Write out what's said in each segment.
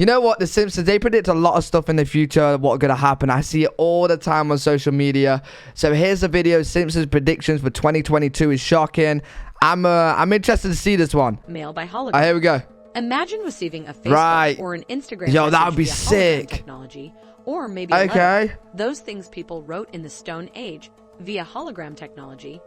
You know what? The Simpsons, they predict a lot of stuff in the future, what's going to happen. I see it all the time on social media. So here's the video. Simpsons predictions for 2022 is shocking. I'm interested to see this one. Mail by hologram. Here we go. Imagine receiving a Facebook or an Instagram Yo, that would be via sick. Technology, or maybe a letter. Those things people wrote in the Stone Age via hologram technology.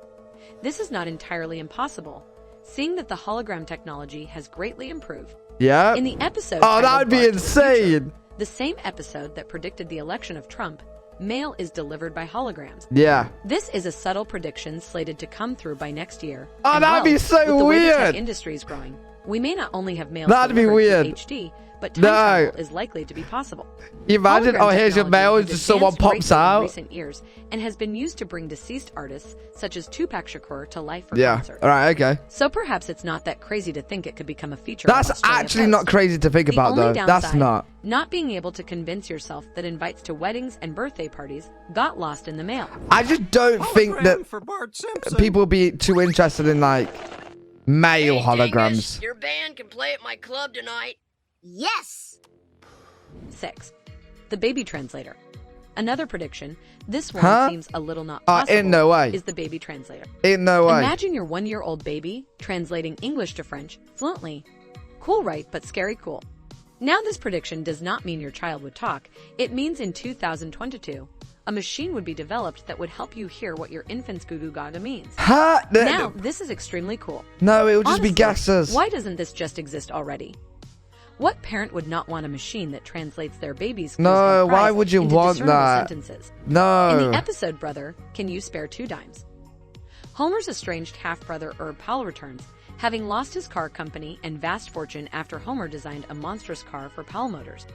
This is not entirely impossible, seeing that the hologram technology has greatly improved. Yeah. In the episode, that would be insane. The same episode that predicted the election of Trump, mail is delivered by holograms. Yeah. This is a subtle prediction slated to come through by next year. Oh, that'd be so with the weird. way the tech industry is growing, we may not only have mail That'd be weird. HD, but time travel is likely to be possible. Imagine, Hologram here's your mail, and just someone pops out. In recent years, and has been used to bring deceased artists such as Tupac Shakur to life for concerts. All right, okay. So perhaps it's not that crazy to think it could become a feature. That's actually not crazy to think about, though. That's not being able to convince yourself that invites to weddings and birthday parties got lost in the mail. I just don't think that people will be too interested in like mail holograms. Your band can play at my club tonight. Yes. 6. The Baby Translator. Another prediction. This one seems a little not possible. In no way. Is the Baby Translator. In no way. Imagine your 1-year-old baby translating English to French fluently. Cool, right? But scary cool. Now, this prediction does not mean your child would talk. It means in 2022, a machine would be developed that would help you hear what your infant's goo goo gaga means. Now, this is extremely cool. No, it would just be guesses. Why doesn't this just exist already? What parent would not want a machine that translates their baby's No, why would you want that? Sentences? No. In the episode, Brother, Can You Spare 2 Dimes? Homer's estranged half-brother Herb Powell returns, having lost his car company and vast fortune after Homer designed a monstrous car for Powell Motors.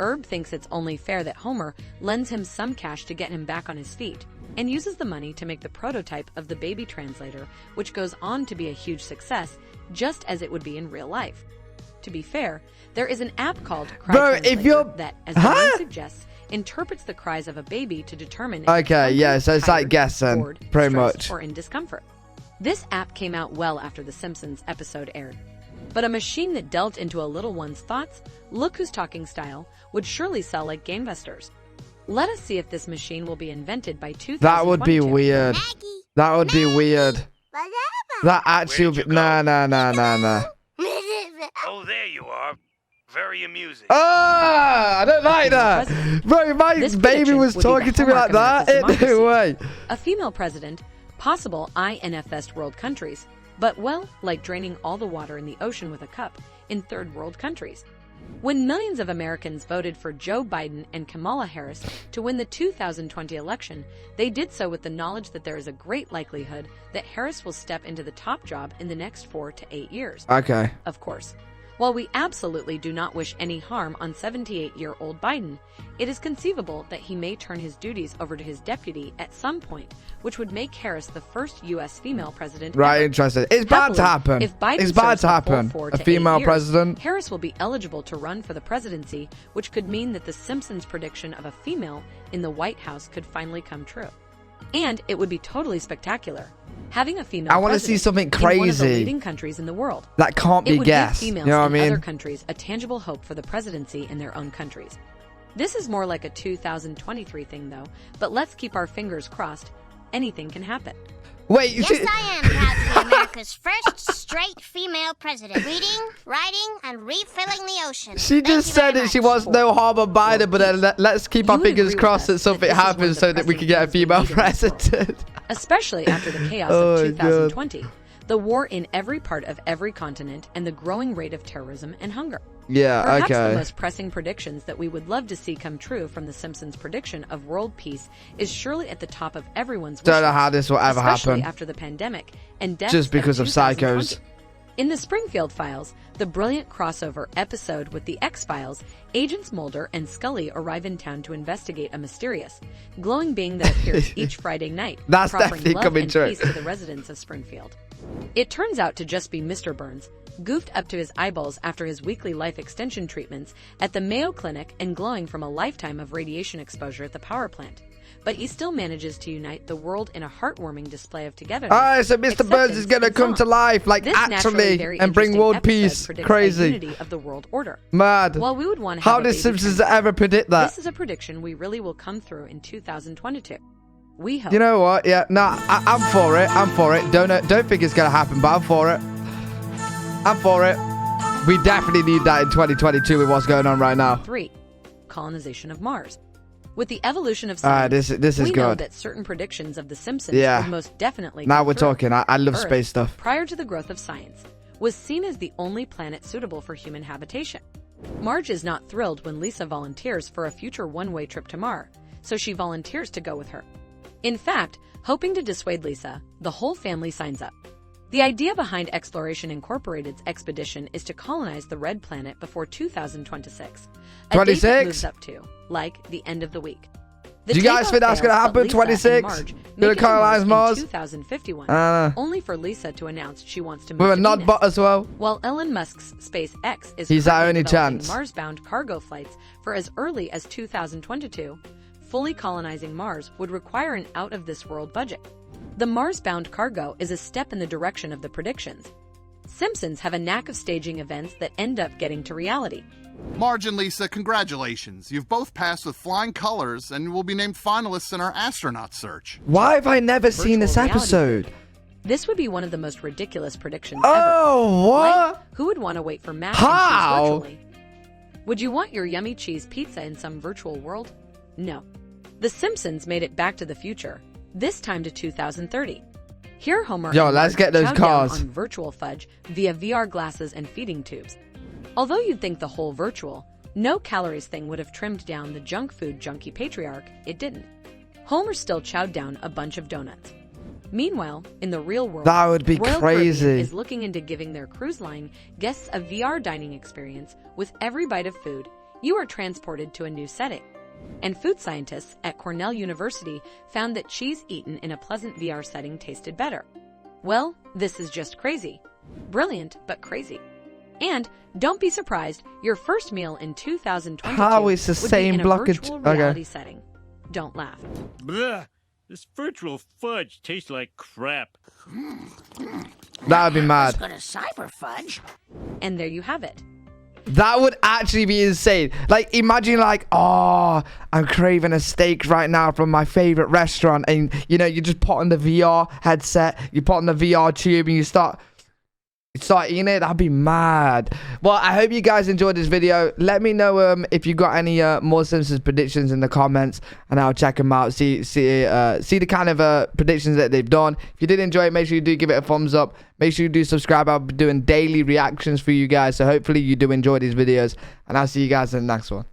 Herb thinks it's only fair that Homer lends him some cash to get him back on his feet, and uses the money to make the prototype of the Baby Translator, which goes on to be a huge success, just as it would be in real life. To be fair, there is an app called Cry Translator that, as the name suggests, interprets the cries of a baby to determine if so it's like guessing, bored, pretty much, or in discomfort. This app came out well after the Simpsons episode aired. But a machine that delved into a little one's thoughts, look who's talking style, would surely sell like gangbusters. Let us see if this machine will be invented by 2022. That would be weird. That would be weird. That actually would be... Nah. Oh, there you are. Very amusing. I don't like that. Bro, my baby was talking to me like that. No way. A female president, possible INFS world countries, but well, like draining all the water in the ocean with a cup in third world countries. When millions of Americans voted for Joe Biden and Kamala Harris to win the 2020 election, they did so with the knowledge that there is a great likelihood that Harris will step into the top job in the next 4 to 8 years. Okay. Of course. While we absolutely do not wish any harm on 78-year-old Biden, it is conceivable that he may turn his duties over to his deputy at some point, which would make Harris the first U.S. female president ever. Interesting. It's bad to happen. If Biden it's bad to happen. A female president. Harris will be eligible to run for the presidency, which could mean that the Simpsons prediction of a female in the White House could finally come true. And it would be totally spectacular. Having a female I want to see something crazy. In one of the leading countries in the world. That can't be guessed. It would give females you know what I mean? in other countries a tangible hope for the presidency in their own countries. This is more like a 2023 thing, though, but let's keep our fingers crossed. Anything can happen. Wait, yes, I am proud to be America's first straight female president. Reading, writing, and refilling the ocean. She just said that she wants no harm on Biden, but then let's keep our fingers crossed that something happens so that we can get a female president. Especially after the chaos of 2020, the war in every part of every continent, and the growing rate of terrorism and hunger. Yeah, Perhaps the most pressing predictions that we would love to see come true from the Simpsons' prediction of world peace is surely at the top of everyone's wish list. Don't know how this will ever happen. Especially after the pandemic and deaths just because of psychos. In the Springfield Files, the brilliant crossover episode with the X-Files, Agents Mulder and Scully arrive in town to investigate a mysterious, glowing being that appears each Friday night, That's proffering definitely love coming and true. peace to the residents of Springfield. It turns out to just be Mr. Burns, goofed up to his eyeballs after his weekly life extension treatments at the Mayo Clinic and glowing from a lifetime of radiation exposure at the power plant. but he still manages to unite the world in a heartwarming display of togetherness. Alright, so Mr. Burns is gonna come to life, like This naturally actually, very and bring interesting world episode peace. predicts Crazy. a unity of the world order. Mad. While we would want to How have a did baby Simpsons translator, ever predict that? this is a prediction we really will come through in 2022. We hope. You know what? Yeah, nah, I'm for it. I'm for it. Don't think it's gonna happen, but I'm for it. I'm for it. We definitely need that in 2022 with what's going on right now. 3. Colonization of Mars. With the evolution of science, this is we know good. that certain predictions of The Simpsons Yeah. would most definitely Now come we're through. talking. I love Earth, space stuff. prior to the growth of science, was seen as the only planet suitable for human habitation. Marge is not thrilled when Lisa volunteers for a future one-way trip to Mars, so she volunteers to go with her. In fact, hoping to dissuade Lisa, the whole family signs up. The idea behind Exploration Incorporated's expedition is to colonize the Red Planet before 2026. A date that 26? moves up to, like, the end of the week. The Do you guys takeoff think that's gonna fails, but happen? Lisa 26? and Marge Gonna make it to colonize Mars? in 2051, Uh, only for Lisa to announce she wants to move with a to nod Venus. bot as well. While Elon Musk's SpaceX is He's our currently only developing chance. Mars-bound cargo flights for as early as 2022, fully colonizing Mars would require an out-of-this-world budget. The Mars-bound cargo is a step in the direction of the predictions. Simpsons have a knack of staging events that end up getting to reality. Marge and Lisa, congratulations. You've both passed with flying colors and will be named finalists in our astronaut search. Why have I never seen this Virtual reality. episode? This would be one of the most ridiculous predictions Oh, ever. what? Right? Who would want to wait for mac How? and cheese virtually? Would you want your yummy cheese pizza in some virtual world? No. The Simpsons made it back to the future, this time to 2030. Here Homer Yo, and let's Marge get those chow down cars. on virtual fudge via VR glasses and feeding tubes. Although you'd think the whole virtual, no calories thing would have trimmed down the junk food junkie patriarch, it didn't. Homer still chowed down a bunch of donuts. Meanwhile, in the real world, That would be Royal crazy. Caribbean is looking into giving their cruise line guests a VR dining experience. With every bite of food, you are transported to a new setting. And food scientists at Cornell University found that cheese eaten in a pleasant VR setting tasted better. Well, this is just crazy. Brilliant, but crazy. And don't be surprised, your first meal in 2022 How is the would same be in a blockage? virtual Okay. reality setting. Don't laugh. Bleh. This virtual fudge tastes like crap. That would be mad. Gonna cyber fudge. And there you have it. That would actually be insane. Like, imagine like, oh, I'm craving a steak right now from my favorite restaurant. And, you know, you just put on the VR headset, you put on the VR tube, and you start eating it. That'd be mad. Well, I hope you guys enjoyed this video. Let me know if you got any more Simpsons predictions in the comments, and I'll check them out. See the kind of predictions that they've done. If you did enjoy it, make sure you do give it a thumbs up. Make sure you do subscribe. I'll be doing daily reactions for you guys, so hopefully you do enjoy these videos, and I'll see you guys in the next one.